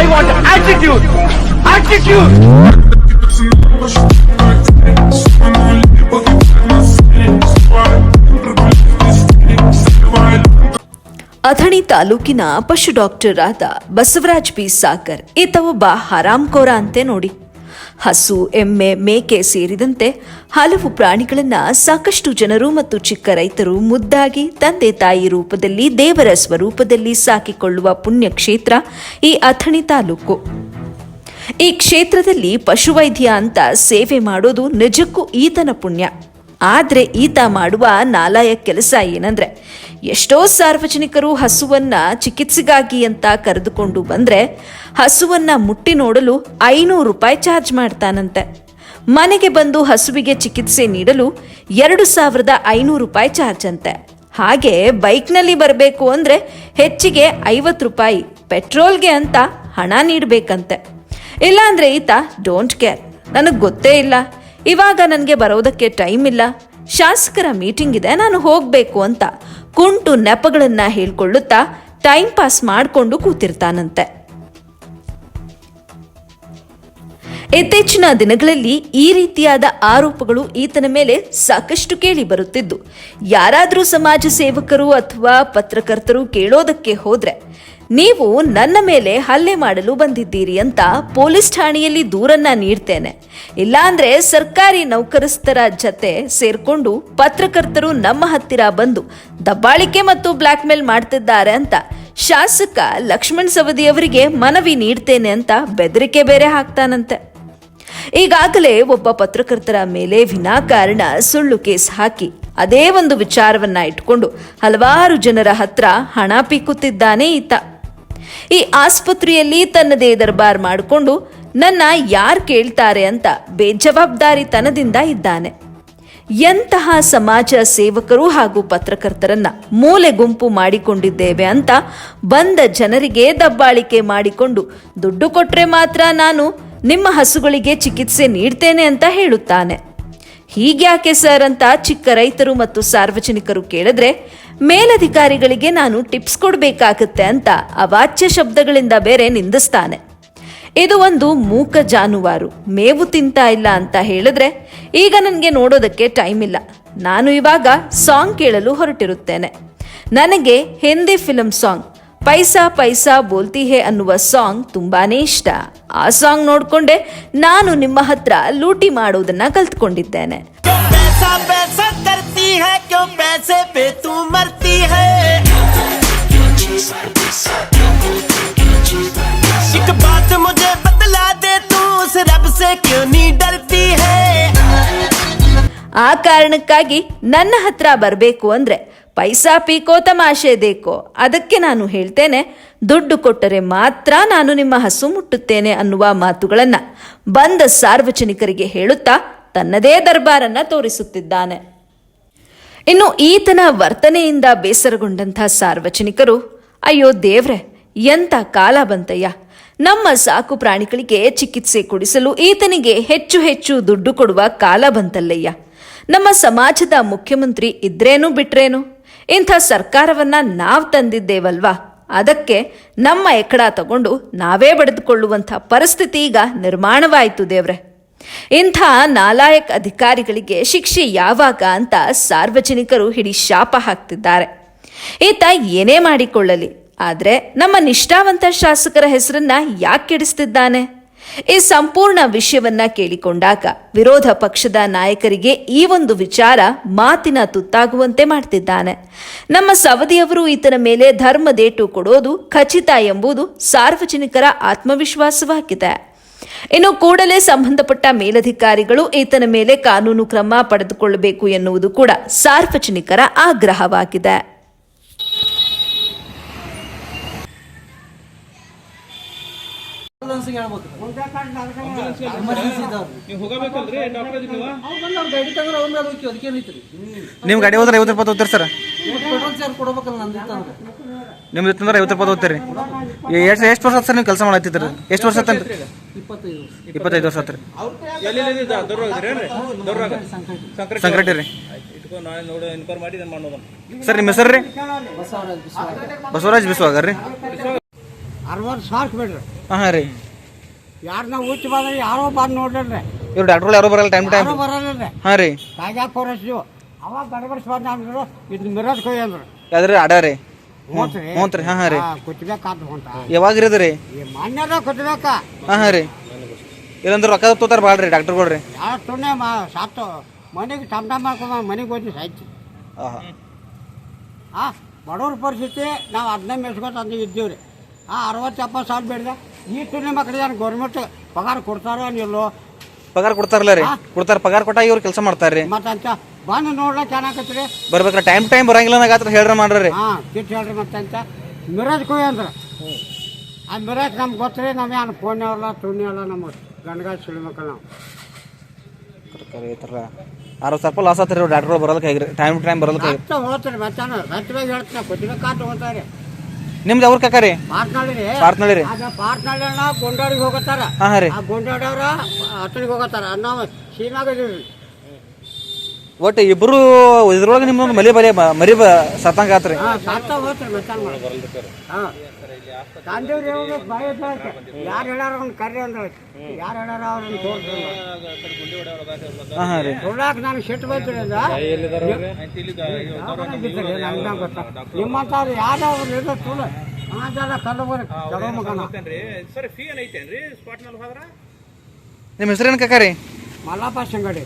I want attitude. Attitude. Athani ತಾಲೂಕಿನ ಪಶು doctor ಆದ ಬಸವರಾಜ್ ಬಿ ಸಾಗರ್ ಈತ ಒಬ್ಬ ಹರಾಮ್ಕೋರ ಅಂತೆ ನೋಡಿ. ಹಸು, ಎಮ್ಮೆ, ಮೇಕೆ ಸೇರಿದಂತೆ ಹಲವು ಪ್ರಾಣಿಗಳನ್ನ ಸಾಕಷ್ಟು ಜನರು ಮತ್ತು ಚಿಕ್ಕ ರೈತರು ಮುದ್ದಾಗಿ ತಂದೆ ತಾಯಿ ರೂಪದಲ್ಲಿ ದೇವರ ಸ್ವರೂಪದಲ್ಲಿ ಸಾಕಿಕೊಳ್ಳುವ ಪುಣ್ಯಕ್ಷೇತ್ರ ಈ ಅಥಣಿ ತಾಲೂಕು. ಈ ಕ್ಷೇತ್ರದಲ್ಲಿ ಪಶುವೈದ್ಯ ಅಂತ ಸೇವೆ ಮಾಡೋದು ನಿಜಕ್ಕೂ ಈತನ ಪುಣ್ಯ. ಆದರೆ ಈತ ಮಾಡುವ ನಾಲಾಯ ಕೆಲಸ ಏನಂದ್ರೆ, ಎಷ್ಟೋ ಸಾರ್ವಜನಿಕರು ಹಸುವನ್ನ ಚಿಕಿತ್ಸೆಗಾಗಿ ಅಂತ ಕರೆದುಕೊಂಡು ಬಂದ್ರೆ ಹಸುವನ್ನ ಮುಟ್ಟಿ ನೋಡಲು 500 ರೂಪಾಯಿ ಚಾರ್ಜ್ ಮಾಡ್ತಾನಂತೆ. ಮನೆಗೆ ಬಂದು ಹಸುವಿಗೆ ಚಿಕಿತ್ಸೆ ನೀಡಲು 2500 ರೂಪಾಯಿ ಚಾರ್ಜ್ ಅಂತೆ. ಹಾಗೆ ಬೈಕ್ನಲ್ಲಿ ಬರಬೇಕು ಅಂದ್ರೆ ಹೆಚ್ಚಿಗೆ 50 ರೂಪಾಯಿ ಪೆಟ್ರೋಲ್ಗೆ ಅಂತ ಹಣ ನೀಡಬೇಕಂತೆ. ಇಲ್ಲಾಂದ್ರೆ ಈತ ಡೋಂಟ್ ಕೇರ್, ನನಗೆ ಗೊತ್ತೇ ಇಲ್ಲ, ಇವಾಗ ನನಗೆ ಬರೋದಕ್ಕೆ ಟೈಮ್ ಇಲ್ಲ, ಶಾಸಕರ ಮೀಟಿಂಗ್ ಇದೆ, ನಾನು ಹೋಗಬೇಕು ಅಂತ ಕುಂಟು ನೆಪಗಳನ್ನ ಹೇಳ್ಕೊಳ್ಳುತ್ತಾ ಟೈಮ್ ಪಾಸ್ ಮಾಡಿಕೊಂಡು ಕೂತಿರ್ತಾನಂತೆ. ಇತ್ತೀಚಿನ ದಿನಗಳಲ್ಲಿ ಈ ರೀತಿಯಾದ ಆರೋಪಗಳು ಈತನ ಮೇಲೆ ಸಾಕಷ್ಟು ಕೇಳಿ ಬರುತ್ತಿದ್ದು, ಯಾರಾದರೂ ಸಮಾಜ ಸೇವಕರು ಅಥವಾ ಪತ್ರಕರ್ತರು ಕೇಳೋದಕ್ಕೆ ಹೋದ್ರೆ, ನೀವು ನನ್ನ ಮೇಲೆ ಹಲ್ಲೆ ಮಾಡಲು ಬಂದಿದ್ದೀರಿ ಅಂತ ಪೊಲೀಸ್ ಠಾಣೆಯಲ್ಲಿ ದೂರನ್ನ ನೀಡ್ತೇನೆ, ಇಲ್ಲಾಂದ್ರೆ ಸರ್ಕಾರಿ ನೌಕರಸ್ಥರ ಜತೆ ಸೇರ್ಕೊಂಡು ಪತ್ರಕರ್ತರು ನಮ್ಮ ಹತ್ತಿರ ಬಂದು ದಬ್ಬಾಳಿಕೆ ಮತ್ತು ಬ್ಲ್ಯಾಕ್ ಮೇಲ್ ಮಾಡ್ತಿದ್ದಾರೆ ಅಂತ ಶಾಸಕ ಲಕ್ಷ್ಮಣ್ ಸವದಿ ಅವರಿಗೆ ಮನವಿ ನೀಡ್ತೇನೆ ಅಂತ ಬೆದರಿಕೆ ಬೇರೆ ಹಾಕ್ತಾನಂತೆ. ಈಗಾಗಲೇ ಒಬ್ಬ ಪತ್ರಕರ್ತರ ಮೇಲೆ ವಿನಾಕಾರಣ ಸುಳ್ಳು ಕೇಸ್ ಹಾಕಿ ಅದೇ ಒಂದು ವಿಚಾರವನ್ನ ಇಟ್ಕೊಂಡು ಹಲವಾರು ಜನರ ಹತ್ರ ಹಣ ಪೀಕುತ್ತಿದ್ದಾನೆ ಈತ. ಈ ಆಸ್ಪತ್ರೆಯಲ್ಲಿ ತನ್ನದೇ ದರ್ಬಾರ್ ಮಾಡಿಕೊಂಡು ನನ್ನ ಯಾರು ಕೇಳ್ತಾರೆ ಅಂತ ಬೇಜವಾಬ್ದಾರಿತನದಿಂದ ಇದ್ದಾನೆ. ಎಂತಹ ಸಮಾಜ ಸೇವಕರು ಹಾಗೂ ಪತ್ರಕರ್ತರನ್ನ ಮೂಲೆ ಗುಂಪು ಮಾಡಿಕೊಂಡಿದ್ದೇವೆ ಅಂತ ಬಂದ ಜನರಿಗೆ ದಬ್ಬಾಳಿಕೆ ಮಾಡಿಕೊಂಡು ದುಡ್ಡು ಕೊಟ್ರೆ ಮಾತ್ರ ನಾನು ನಿಮ್ಮ ಹಸುಗಳಿಗೆ ಚಿಕಿತ್ಸೆ ನೀಡ್ತೇನೆ ಅಂತ ಹೇಳುತ್ತಾನೆ. ಹೀಗ್ಯಾಕೆ ಸರ್ ಅಂತ ಚಿಕ್ಕ ರೈತರು ಮತ್ತು ಸಾರ್ವಜನಿಕರು ಕೇಳಿದ್ರೆ, ಮೇಲಧಿಕಾರಿಗಳಿಗೆ ನಾನು ಟಿಪ್ಸ್ ಕೊಡಬೇಕಾಗತ್ತೆ ಅಂತ ಅವಾಚ್ಯ ಶಬ್ದಗಳಿಂದ ಬೇರೆ ನಿಂದಿಸ್ತಾನೆ. ಇದು ಒಂದು ಮೂಕ ಜಾನುವಾರು, ಮೇವು ತಿಂತಾ ಇಲ್ಲ ಅಂತ ಹೇಳಿದ್ರೆ, ಈಗ ನನಗೆ ನೋಡೋದಕ್ಕೆ ಟೈಮ್ ಇಲ್ಲ, ನಾನು ಇವಾಗ ಸಾಂಗ್ ಕೇಳಲು ಹೊರಟಿರುತ್ತೇನೆ. ನನಗೆ ಹಿಂದಿ ಫಿಲ್ಮ್ ಸಾಂಗ್ ಪೈಸಾ ಪೈಸಾ ಬೋಲ್ತಿ ಹೇ ಅನ್ನುವ ಸಾಂಗ್ ತುಂಬಾನೇ ಇಷ್ಟ. ಆ ಸಾಂಗ್ ನೋಡ್ಕೊಂಡೆ ನಾನು ನಿಮ್ಮ ಹತ್ರ ಲೂಟಿ ಮಾಡೋದನ್ನ ಕಲ್ತ್ಕೊಂಡಿದ್ದೇನೆ. ಆ ಕಾರಣಕ್ಕಾಗಿ ನನ್ನ ಹತ್ರ ಬರಬೇಕು ಅಂದ್ರೆ ಪೈಸಾ ಪೀಕೋ ತಮಾಷೆ ದೇಕೋ, ಅದಕ್ಕೆ ನಾನು ಹೇಳ್ತೇನೆ, ದುಡ್ಡು ಕೊಟ್ಟರೆ ಮಾತ್ರ ನಾನು ನಿಮ್ಮ ಹಸು ಮುಟ್ಟುತ್ತೇನೆ ಅನ್ನುವ ಮಾತುಗಳನ್ನ ಬಂದ ಸಾರ್ವಜನಿಕರಿಗೆ ಹೇಳುತ್ತಾ ತನ್ನದೇ ದರ್ಬಾರನ್ನ ತೋರಿಸುತ್ತಿದ್ದಾನೆ. ಇನ್ನು ಈತನ ವರ್ತನೆಯಿಂದ ಬೇಸರಗೊಂಡಂಥ ಸಾರ್ವಜನಿಕರು, ಅಯ್ಯೋ ದೇವ್ರೆ, ಎಂಥ ಕಾಲ ಬಂತಯ್ಯ, ನಮ್ಮ ಸಾಕು ಪ್ರಾಣಿಗಳಿಗೆ ಚಿಕಿತ್ಸೆ ಕೊಡಿಸಲು ಈತನಿಗೆ ಹೆಚ್ಚು ಹೆಚ್ಚು ದುಡ್ಡು ಕೊಡುವ ಕಾಲ ಬಂತಲ್ಲಯ್ಯ. ನಮ್ಮ ಸಮಾಜದ ಮುಖ್ಯಮಂತ್ರಿ ಇದ್ರೇನು ಬಿಟ್ರೇನು, ಇಂಥ ಸರ್ಕಾರವನ್ನ ನಾವು ತಂದಿದ್ದೇವಲ್ವಾ, ಅದಕ್ಕೆ ನಮ್ಮ ಎಕ್ಕಡ ತಗೊಂಡು ನಾವೇ ಬಡಿದುಕೊಳ್ಳುವಂಥ ಪರಿಸ್ಥಿತಿ ಈಗ ನಿರ್ಮಾಣವಾಯಿತು ದೇವ್ರೆ. ಇಂಥ ನಾಲಾಯಕ್ ಅಧಿಕಾರಿಗಳಿಗೆ ಶಿಕ್ಷೆ ಯಾವಾಗ ಅಂತ ಸಾರ್ವಜನಿಕರು ಹಿಡಿ ಶಾಪ ಹಾಕ್ತಿದ್ದಾರೆ. ಈತ ಏನೇ ಮಾಡಿಕೊಳ್ಳಲಿ, ಆದರೆ ನಮ್ಮ ನಿಷ್ಠಾವಂತ ಶಾಸಕರ ಹೆಸರನ್ನ ಯಾಕೆ ಕೆಡಿಸ್ತಿದ್ದಾನೆ? ಈ ಸಂಪೂರ್ಣ ವಿಷಯವನ್ನ ಕೇಳಿಕೊಂಡಾಗ ವಿರೋಧ ಪಕ್ಷದ ನಾಯಕರಿಗೆ ಈ ಒಂದು ವಿಚಾರ ಮಾತಿನ ತುತ್ತಾಗುವಂತೆ ಮಾಡ್ತಿದ್ದಾನೆ. ನಮ್ಮ ಸವದಿಯವರು ಈತನ ಮೇಲೆ ಧರ್ಮದೇಟು ಕೊಡೋದು ಖಚಿತ ಎಂಬುದು ಸಾರ್ವಜನಿಕರ ಆತ್ಮವಿಶ್ವಾಸವಾಗಿದೆ. ಇನ್ನು ಕೂಡಲೇ ಸಂಬಂಧಪಟ್ಟ ಮೇಲಧಿಕಾರಿಗಳು ಈತನ ಮೇಲೆ ಕಾನೂನು ಕ್ರಮ ಪಡೆದುಕೊಳ್ಳಬೇಕು ಎನ್ನುವುದು ಕೂಡ ಸಾರ್ವಜನಿಕರ ಆಗ್ರಹವಾಗಿದೆ. ನಿಮ್ ಗಾಡಿ ಹೋದ್ರೆ 50 ರೂಪಾಯಿ ಹೋಗ್ತೀರಿ ಸರ್? ನಿಮ್ದು ಇತ್ತಂದ್ರೆ 50 ರೂಪಾಯಿ ಹೋಗ್ತೀರಿ. ಎಷ್ಟು ವರ್ಷ ಸರ್ ನೀವು ಕೆಲಸ ಮಾಡತ್ತಿದ್ರಿ? ಎಷ್ಟು ವರ್ಷ ಆತಂತ? 25 ವರ್ಷ ಆತ್ರಿ. ಸಂಕ್ರಾಂತಿ ರೀ ಸರ್. ನಿಮ್ಮ ಹೆಸರು ರೀ? ಬಸವರಾಜ್ ಬಿಸ್ವಾಗರ್ ರೀ. 60,000 ಬಿಡ್ರಿ. ಹಾಂ ರೀ ಯಾರನ್ನ ಹುಚ್ಚ ಬಂದ್ರೆ ಯಾರೋ ಬಂದು ನೋಡ್ರಿ, ಇವ್ರು ಡಾಕ್ಟ್ರು ಯಾರೋ ಬರಲ್ಲ ಟೈಮ್ ಟೈಮ್. ಯಾರೋ ಬರಲ್ಲ. ಹಾಂ ರೀ ಕಾಯ್ದಾಕ ಹೊರಸ್ತೀವಿ ಅವಾಗ ಗಡಬಡಿಸಿ ಬಂದ ಅಂದ್ರು ಇದು ಮಿರಜ್ ಕೊಯ್ ಅಂದ್ರು. ಯಾವ್ದ್ರಿ ಅಡ ರೀ? ಹೋತ್ರಿ ಹ್ಞೂ ರೀ. ಹಾಂ ರೀ ಕುಟ್ಬೇಕಾದ್ ಹೊಂಟ ಯಾವಾಗ ಇರೋದು ರೀ? ಈ ಮನ್ಯಾಗ ಕುಟ್ಬೇಕ. ಹಾಂ ರೀ ಇಲ್ಲಂದ್ರೆ ರೊಕ್ಕ ತೋತಾರ ಭಾಳ ರೀ ಡಾಕ್ಟರ್ಗಳು ರೀ. ಯಾರು ತುಣ್ಣೆ ಸಾತು ಮನೆಗೆ ಟಮ್ ಮಾಡ್ಕೊಂಡ ಮನೆಗೆ ಹೋಗಿ ಸಾಯ್ತಿ. ಹಾಂ ಬಡವ್ರ ಪರಿಸ್ಥಿತಿ ನಾವು 15 ಮೆಸ್ಕೊತ ಅಂದ ಇದ್ದೀವಿ ರೀ. 60-70 ಸಾವಿರ ಬೇಡ್ದೆ ಈ ತುಣ್ಣೆ ಮಕ್ಕಳಿಗೆ ಗೌರ್ಮೆಂಟ್ ಪಗಾರ ಕೊಡ್ತಾರೋ ನಿಲ್ಲೋ? ಪಗಾರ ಕೊಡ್ತಾರಲ್ಲ ರೀ? ಕೊಡ್ತಾರ. ಪಗಾರ ಕೊಟ್ಟಾಗ ಇವ್ರು ಕೆಲಸ ಮಾಡ್ತಾರೆ ರೀ. ಮತ್ತಂತ ಬಂದು ನೋಡ್ಲಕ್ಕೆ ಏನಾಕತ್ತಿ ರೀ? ಬರ್ಬೇಕ್ರ ಟೈಮ್ ಟೈಮ್ ಬರಂಗಿಲ್ಲ ಅನ್ನೋ ಹೇಳ್ರಿ ಮಾಡ್ರಿ. ಕಿಟ್ ಹೇಳ್ರಿ ಮತ್ತಂತ ಮಿರಾಜ್ ಕೊಯ್ ಅಂದ್ರೆ ಆ ಮಿರಾಜ್ ನಮ್ಗೆ ಗೊತ್ತ್ರಿ. ನಮ್ಗೆ ಏನು ಫೋನ್ ಅವಲ್ಲ ತುಣ್ಣಿ ಅಲ್ಲ ನಮ್ಮ ಗಂಡಗ ಸಿಳ್ಮಕ್ಕಳು ನಾವು. 60,000 ರೂಪಾಯಿ ಲಾಸ್ ಆತ್ರಿ ಡಾಕ್ಟರ್ಗಳು ಬರಲ್ಕ ಹೇಗ್ರಿ? ಟೈಮ್ ಟೈಮ್ ಬರಲ್ಕ ಮತ್ತೆ ಹೋಗ್ತಾರೆ ಮತ್ತೆ ಸತ್ಯವಾಗಿ ಹೇಳ್ತೀನಿ ಕೊಟ್ಟಿಬೇಕಾದ ಹೋಗ್ತಾರೆ. ನಿಮ್ದು ಅವ್ರ ಕಾಕ ರೀ? ಪಾರ್ಟ್ನಳ್ಳಿ ರೀ. ಪಾರ್ಟ್ನಳ್ಳಿ ರೀ. ಆಗ ಪಾರ್ಟ್ನಳ್ಳಿ ಗೊಂಡಾಡಿಗೆ ಹೋಗತ್ತಾರ. ಹಾಂ ರೀ ಆ ಗೊಂಡಾಡವ್ರ ಹತ್ತಳಿಗೆ ಹೋಗತ್ತಾರ. ನಾವು ಸೀನಾಗ ಇದೀವಿ. ಒಟ್ಟು ಇಬ್ರು ಇದ್ರೊಳಗೆ ನಿಮ್ದೊಂದು ಮರಿ ಸತ್ತಂಗ ಆತ್ರಿ. ಸಾತ ಹೋಗ್ತಾರೆ ಮತ್ತೆ. ತಂದೇವ್ರು ಹೇಳ್ಬೇಕು ಬಾಯಿ ಯಾರು ಹೇಳಾರ ಅವ್ನು ಕರ್ರಿ ಅಂದ್ರೆ ಯಾರು ಹೇಳಾರ ಅವ್ರನ್ನ ತೋರಿಸಿಲ್ಲ. ಹಾಂ ರೀ ನೋಡಾಕ ನಾನು ಸಿಟ್ಟು ಬೈತೀರಿ ಅಂದ ನಮ್ಗೆ ಗೊತ್ತಾ ನಿಮ್ಮಂಥವ್ರು ಯಾವ್ದವ್ರು ಇರೋ ಸುಳ್ಳು ಹಾಗೆಲ್ಲ ಕಲ್ಲು ಬರ ಚಲೋ ಮಗನ. ನಿಮ್ಮ ಹೆಸರೇನು ಕಾಕ ರೀ? ಮಲ್ಲಪ್ಪ ಸಂಗಡಿ.